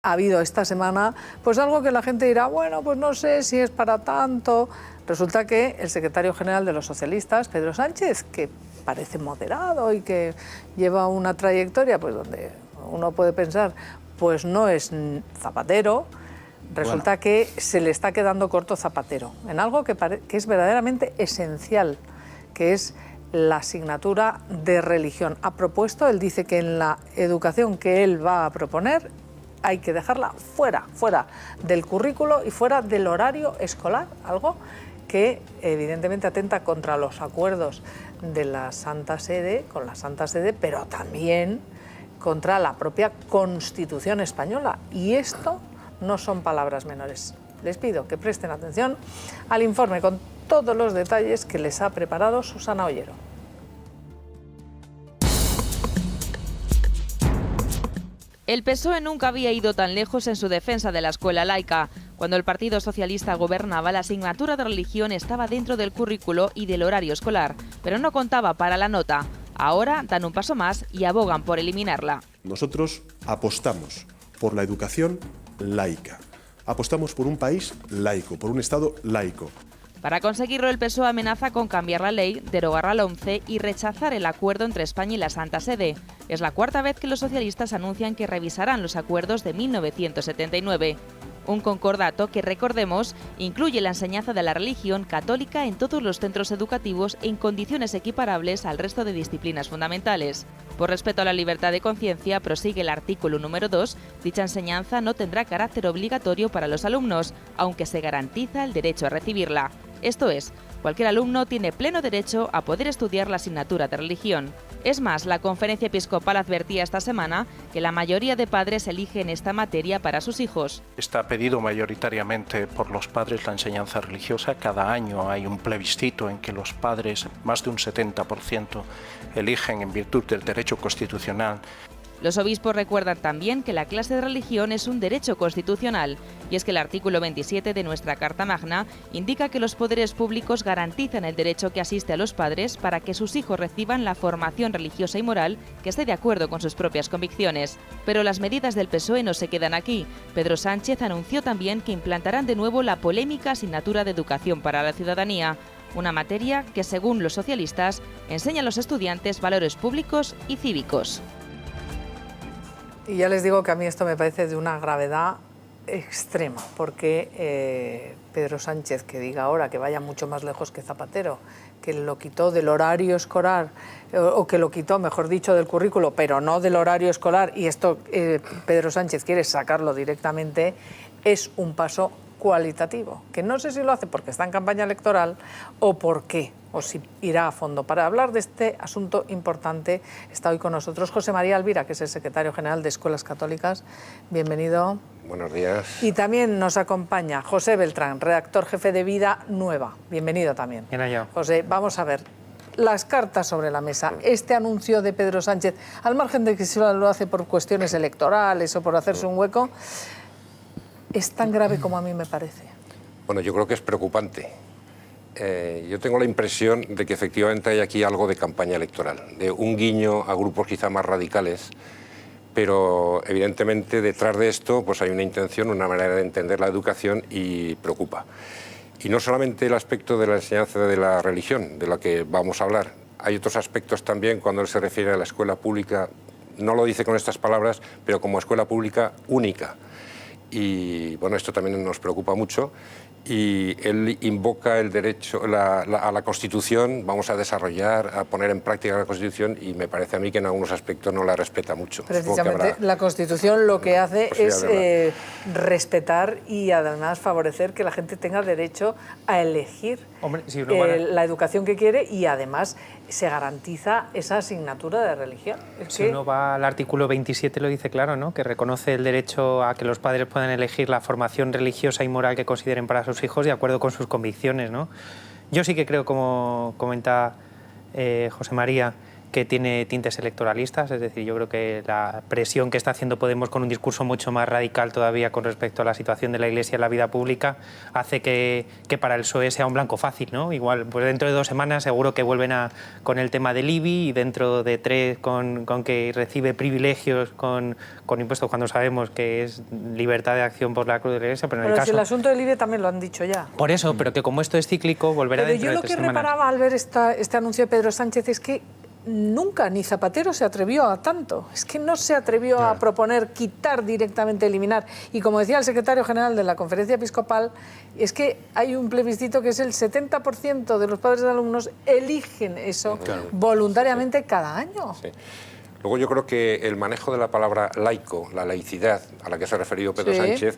Ha habido esta semana pues algo que la gente dirá, bueno, pues no sé si es para tanto. Resulta que el secretario general de los socialistas, Pedro Sánchez, que parece moderado y que lleva una trayectoria pues donde uno puede pensar, pues no es Zapatero, resulta que se le está quedando corto Zapatero en algo que es verdaderamente esencial, que es la asignatura de religión. Ha propuesto, él dice que en la educación que él va a proponer hay que dejarla fuera del currículo y fuera del horario escolar, algo que evidentemente atenta contra los acuerdos de la Santa Sede, con la Santa Sede, pero también contra la propia Constitución española. Y esto no son palabras menores. Les pido que presten atención al informe con todos los detalles que les ha preparado Susana Ollero. El PSOE nunca había ido tan lejos en su defensa de la escuela laica. Cuando el Partido Socialista gobernaba, la asignatura de religión estaba dentro del currículo y del horario escolar, pero no contaba para la nota. Ahora dan un paso más y abogan por eliminarla. Nosotros apostamos por la educación laica. Apostamos por un país laico, por un Estado laico. Para conseguirlo, el PSOE amenaza con cambiar la ley, derogar la LOMCE y rechazar el acuerdo entre España y la Santa Sede. Es la cuarta vez que los socialistas anuncian que revisarán los acuerdos de 1979. Un concordato que, recordemos, incluye la enseñanza de la religión católica en todos los centros educativos en condiciones equiparables al resto de disciplinas fundamentales. Por respeto a la libertad de conciencia, prosigue el artículo número 2, dicha enseñanza no tendrá carácter obligatorio para los alumnos, aunque se garantiza el derecho a recibirla. Esto es, cualquier alumno tiene pleno derecho a poder estudiar la asignatura de religión. Es más, la Conferencia Episcopal advertía esta semana que la mayoría de padres eligen esta materia para sus hijos. Está pedido mayoritariamente por los padres la enseñanza religiosa. Cada año hay un plebiscito en que los padres, más de un 70%, eligen en virtud del derecho constitucional. Los obispos recuerdan también que la clase de religión es un derecho constitucional, y es que el artículo 27 de nuestra Carta Magna indica que los poderes públicos garantizan el derecho que asiste a los padres para que sus hijos reciban la formación religiosa y moral que esté de acuerdo con sus propias convicciones. Pero las medidas del PSOE no se quedan aquí. Pedro Sánchez anunció también que implantarán de nuevo la polémica asignatura de educación para la ciudadanía, una materia que, según los socialistas, enseña a los estudiantes valores públicos y cívicos. Y ya les digo que a mí esto me parece de una gravedad extrema, porque Pedro Sánchez, que diga ahora que vaya mucho más lejos que Zapatero, que lo quitó del horario escolar, o que lo quitó, mejor dicho, del currículo, pero no del horario escolar, y esto Pedro Sánchez quiere sacarlo directamente, es un paso cualitativo, que no sé si lo hace porque está en campaña electoral o por qué, o si irá a fondo. Para hablar de este asunto importante está hoy con nosotros José María Alvira, que es el secretario general de Escuelas Católicas. Bienvenido. Buenos días. Y también nos acompaña José Beltrán, redactor jefe de Vida Nueva. Bienvenido también. Bien hallado. José, vamos a ver las cartas sobre la mesa. Este anuncio de Pedro Sánchez, al margen de que si lo hace por cuestiones electorales o por hacerse un hueco, ¿es tan grave como a mí me parece? Bueno, yo creo que es preocupante. Yo tengo la impresión de que efectivamente hay aquí algo de campaña electoral, de un guiño a grupos quizá más radicales, pero evidentemente detrás de esto pues hay una intención, una manera de entender la educación y preocupa. Y no solamente el aspecto de la enseñanza de la religión, de la que vamos a hablar, hay otros aspectos también cuando él se refiere a la escuela pública, no lo dice con estas palabras, pero como escuela pública única. Y bueno, esto también nos preocupa mucho y él invoca el derecho a la Constitución, vamos a desarrollar, a poner en práctica la Constitución y me parece a mí que en algunos aspectos no la respeta mucho. Precisamente la Constitución lo que hace es respetar y además favorecer que la gente tenga derecho a elegir la educación que quiere y además se garantiza esa asignatura de religión. Si uno va al artículo 27 lo dice claro, ¿no? Que reconoce el derecho a que los padres puedan elegir la formación religiosa y moral que consideren para sus hijos de acuerdo con sus convicciones, ¿no? Yo sí que creo, como comenta José María, que tiene tintes electoralistas, es decir, yo creo que la presión que está haciendo Podemos con un discurso mucho más radical todavía con respecto a la situación de la Iglesia en la vida pública hace que para el PSOE sea un blanco fácil, ¿no? Igual, pues dentro de 2 semanas seguro que vuelven con el tema del IBI y dentro de 3 con que recibe privilegios con impuestos cuando sabemos que es libertad de acción por la cruz de la Iglesia, pero en el caso... si el asunto del IBI también lo han dicho ya. Por eso, pero que como esto es cíclico, volverá dentro de 3 semanas. Pero yo lo que reparaba al ver este anuncio de Pedro Sánchez es que nunca ni Zapatero se atrevió a tanto. Es que no se atrevió a proponer quitar directamente, eliminar. Y como decía el secretario general de la Conferencia Episcopal, es que hay un plebiscito que es el 70% de los padres de alumnos eligen eso voluntariamente cada año. Sí. Luego yo creo que el manejo de la palabra laico, la laicidad a la que se ha referido Pedro Sánchez,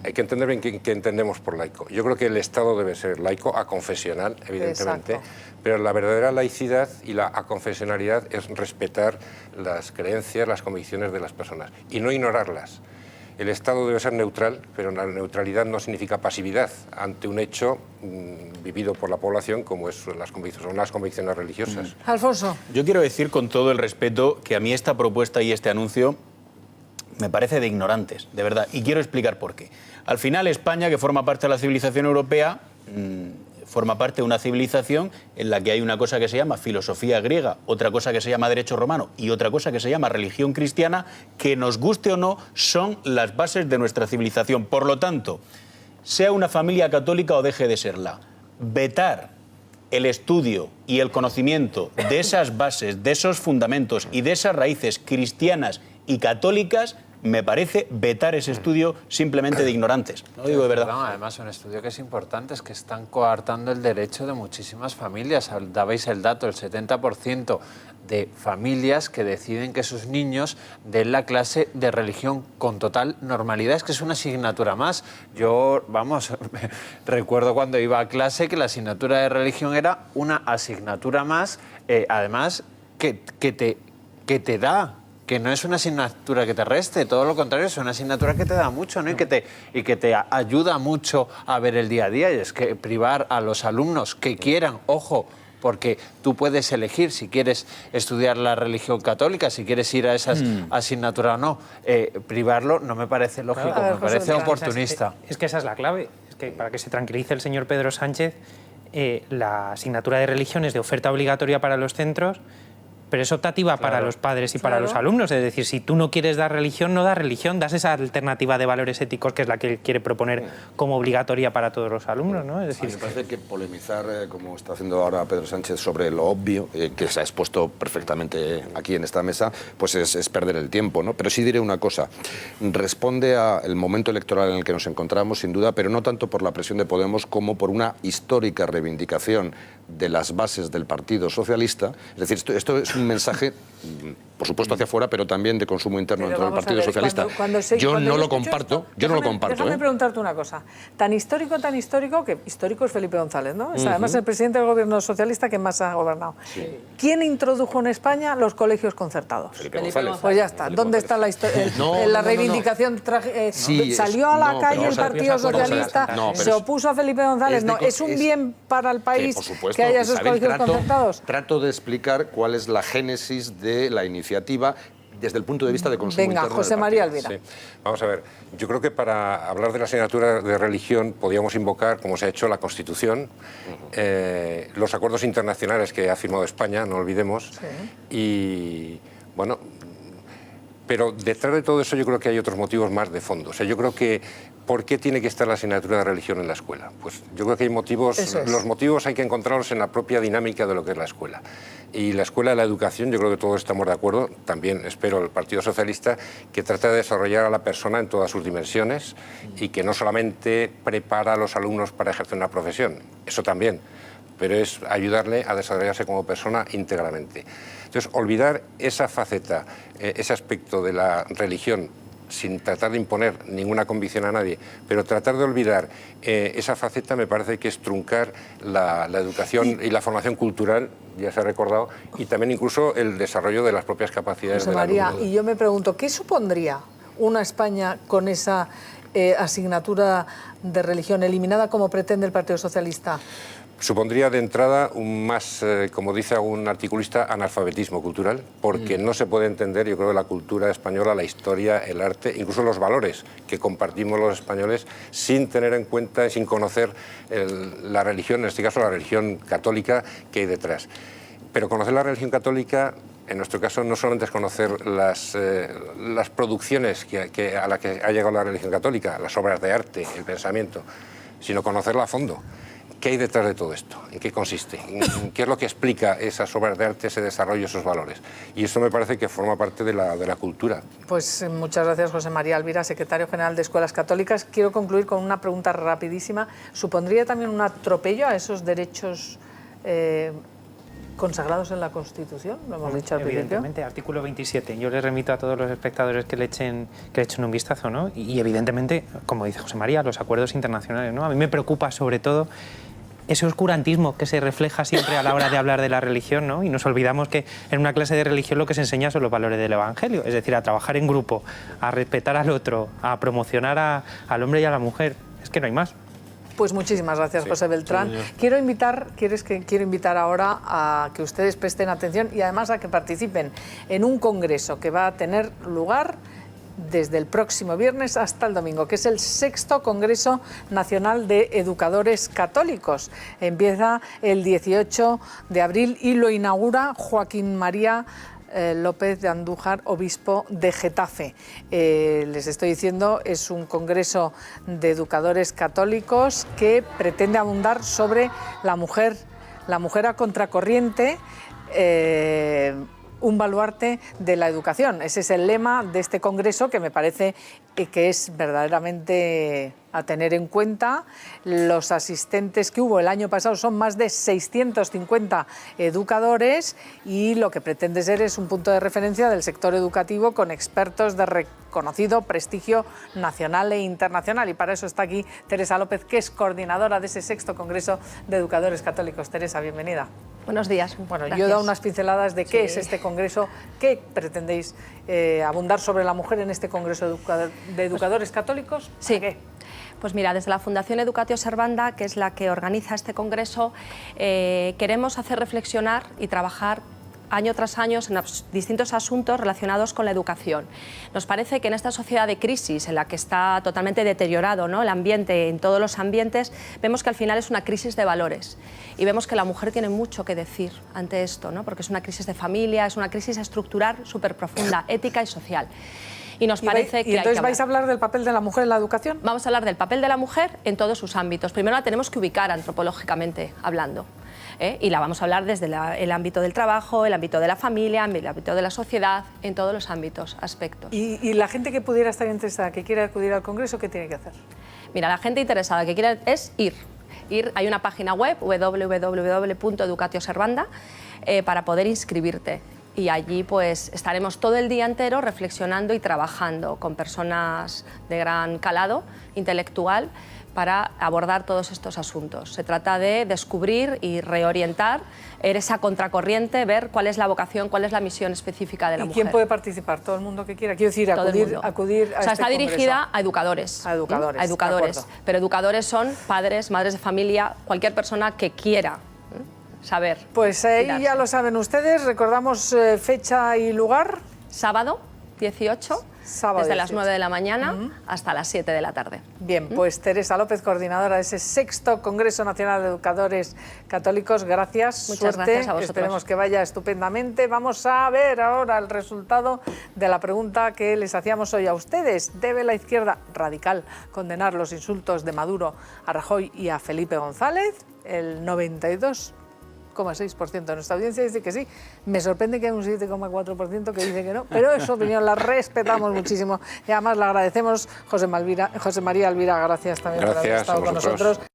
hay que entender bien qué entendemos por laico. Yo creo que el Estado debe ser laico, aconfesional, evidentemente, pero la verdadera laicidad y la aconfesionalidad es respetar las creencias, las convicciones de las personas y no ignorarlas. El Estado debe ser neutral, pero la neutralidad no significa pasividad ante un hecho vivido por la población como son las convicciones religiosas. Alfonso. Yo quiero decir con todo el respeto que a mí esta propuesta y este anuncio me parece de ignorantes, de verdad, y quiero explicar por qué. Al final España, que forma parte de la civilización europea, forma parte de una civilización en la que hay una cosa que se llama filosofía griega, otra cosa que se llama derecho romano y otra cosa que se llama religión cristiana, que nos guste o no, son las bases de nuestra civilización. Por lo tanto, sea una familia católica o deje de serla, vetar el estudio y el conocimiento de esas bases, de esos fundamentos y de esas raíces cristianas y católicas, me parece vetar ese estudio simplemente de ignorantes. No lo digo de verdad. Perdón, además, un estudio que es importante, es que están coartando el derecho de muchísimas familias. Dabais el dato, el 70% de familias que deciden que sus niños den la clase de religión con total normalidad. Es que es una asignatura más. Yo, vamos, recuerdo cuando iba a clase que la asignatura de religión era una asignatura más, además, que te da, que no es una asignatura que te reste, todo lo contrario, es una asignatura que te da mucho, ¿no? Y que te ayuda mucho a ver el día a día. Y es que privar a los alumnos que quieran, ojo, porque tú puedes elegir si quieres estudiar la religión católica, si quieres ir a esas asignaturas o no, privarlo no me parece lógico, me parece oportunista. Es que esa es la clave, es que para que se tranquilice el señor Pedro Sánchez, la asignatura de religión es de oferta obligatoria para los centros, pero es optativa para los padres y para los alumnos. Es decir, si tú no quieres dar religión, no das religión, das esa alternativa de valores éticos que es la que él quiere proponer como obligatoria para todos los alumnos, ¿no? Es decir, me parece que polemizar, como está haciendo ahora Pedro Sánchez, sobre lo obvio, que se ha expuesto perfectamente aquí en esta mesa, pues es perder el tiempo, ¿no? Pero sí diré una cosa, responde al momento electoral en el que nos encontramos, sin duda, pero no tanto por la presión de Podemos como por una histórica reivindicación de las bases del Partido Socialista. Es decir, esto es un mensaje, por supuesto, hacia afuera, pero también de consumo interno dentro del Partido Socialista. Yo no lo comparto. Déjame preguntarte una cosa. Tan histórico, que histórico es Felipe González, ¿no? Es además el presidente del gobierno socialista que más ha gobernado. Sí. ¿Quién introdujo en España los colegios concertados? Felipe González. Pues ya está. ¿Dónde está la historia? La reivindicación. Salió a la calle el Partido Socialista, se opuso a Felipe González. No, es un bien para el país que haya esos colegios concertados. Trato de explicar cuál es la génesis de la iniciativa desde el punto de vista de consumo interno. Venga, José María Alvira. Sí. Vamos a ver, yo creo que para hablar de la asignatura de religión podríamos invocar, como se ha hecho, la Constitución, los acuerdos internacionales que ha firmado España, no olvidemos, y bueno, pero detrás de todo eso yo creo que hay otros motivos más de fondo. O sea, yo creo que ¿por qué tiene que estar la asignatura de religión en la escuela? Pues yo creo que hay motivos, los motivos hay que encontrarlos en la propia dinámica de lo que es la escuela. Y la escuela, la educación, yo creo que todos estamos de acuerdo, también espero el Partido Socialista, que trata de desarrollar a la persona en todas sus dimensiones y que no solamente prepara a los alumnos para ejercer una profesión, eso también, pero es ayudarle a desarrollarse como persona íntegramente. Entonces, olvidar esa faceta, ese aspecto de la religión, sin tratar de imponer ninguna convicción a nadie, pero tratar de olvidar esa faceta me parece que es truncar la educación y la formación cultural, ya se ha recordado, y también incluso el desarrollo de las propias capacidades del alumno. Y yo me pregunto, ¿qué supondría una España con esa asignatura de religión eliminada como pretende el Partido Socialista? Supondría de entrada un más, como dice algún articulista, analfabetismo cultural, porque no se puede entender, yo creo, la cultura española, la historia, el arte, incluso los valores que compartimos los españoles, sin tener en cuenta, sin conocer la religión, en este caso la religión católica que hay detrás. Pero conocer la religión católica, en nuestro caso, no solamente es conocer las producciones a las que ha llegado la religión católica, las obras de arte, el pensamiento, sino conocerla a fondo. ¿Qué hay detrás de todo esto? ¿En qué consiste? ¿Qué es lo que explica esas obras de arte, ese desarrollo, esos valores? Y eso me parece que forma parte de la cultura. Pues muchas gracias, José María Alvira, secretario general de Escuelas Católicas. Quiero concluir con una pregunta rapidísima. ¿Supondría también un atropello a esos derechos consagrados en la Constitución? Lo hemos dicho al principio. Evidentemente, artículo 27. Yo les remito a todos los espectadores que le echen un vistazo, ¿no? Y evidentemente, como dice José María, los acuerdos internacionales, ¿no? A mí me preocupa sobre todo ese oscurantismo que se refleja siempre a la hora de hablar de la religión, ¿no? Y nos olvidamos que en una clase de religión lo que se enseña son los valores del Evangelio, es decir, a trabajar en grupo, a respetar al otro, a promocionar al hombre y a la mujer. Es que no hay más. Pues muchísimas gracias, José Beltrán. Quiero invitar ahora a que ustedes presten atención y además a que participen en un congreso que va a tener lugar desde el próximo viernes hasta el domingo, que es el 6º Congreso Nacional de Educadores Católicos. Empieza el 18 de abril y lo inaugura Joaquín María López de Andújar, obispo de Getafe. Les estoy diciendo, es un congreso de educadores católicos que pretende abundar sobre la mujer a contracorriente, un baluarte de la educación. Ese es el lema de este congreso, que me parece que es verdaderamente a tener en cuenta. Los asistentes que hubo el año pasado son más de 650 educadores y lo que pretende ser es un punto de referencia del sector educativo con expertos de reconocido prestigio nacional e internacional. Y para eso está aquí Teresa López, que es coordinadora de ese 6º Congreso de Educadores Católicos. Teresa, bienvenida. Buenos días. Bueno, gracias. Yo he dado unas pinceladas de qué es este congreso, qué pretendéis abundar sobre la mujer en este congreso de educadores católicos. Sí. ¿Qué? Pues mira, desde la Fundación Educatio Servanda, que es la que organiza este congreso, queremos hacer reflexionar y trabajar año tras año en distintos asuntos relacionados con la educación. Nos parece que en esta sociedad de crisis, en la que está totalmente deteriorado, ¿no?, el ambiente, en todos los ambientes, vemos que al final es una crisis de valores y vemos que la mujer tiene mucho que decir ante esto, ¿no?, porque es una crisis de familia, es una crisis estructural súper profunda, ética y social. Y nos parece que entonces vais a hablar del papel de la mujer en la educación. Vamos a hablar del papel de la mujer en todos sus ámbitos. Primero la tenemos que ubicar antropológicamente hablando. Y la vamos a hablar desde el ámbito del trabajo, el ámbito de la familia, el ámbito de la sociedad, en todos los ámbitos, aspectos. ¿Y la gente que pudiera estar interesada, que quiera acudir al congreso, qué tiene que hacer? Mira, la gente interesada que quiera es ir. Hay una página web, www.educatioservanda, para poder inscribirte. Y allí pues estaremos todo el día entero reflexionando y trabajando con personas de gran calado intelectual para abordar todos estos asuntos. Se trata de descubrir y reorientar esa contracorriente, ver cuál es la vocación, cuál es la misión específica de la mujer. ¿Y quién puede participar? ¿Todo el mundo que quiera? Quiero decir, acudir a está dirigida a educadores. A educadores. A educadores. Pero educadores son padres, madres de familia, cualquier persona que quiera saber. Pues ahí ya lo saben ustedes. Recordamos fecha y lugar. Sábado 18. Desde las 9 de la mañana hasta las 7 de la tarde. Bien, pues Teresa López, coordinadora de ese 6º Congreso Nacional de Educadores Católicos, gracias. Muchas gracias a vosotros. Esperemos que vaya estupendamente. Vamos a ver ahora el resultado de la pregunta que les hacíamos hoy a ustedes. ¿Debe la izquierda radical condenar los insultos de Maduro a Rajoy y a Felipe González? El 92,6% de nuestra audiencia dice que sí. Me sorprende que haya un 7,4% que dice que no, pero es su opinión, la respetamos muchísimo y además la agradecemos. José María Alvira, gracias también por haber estado con nosotros.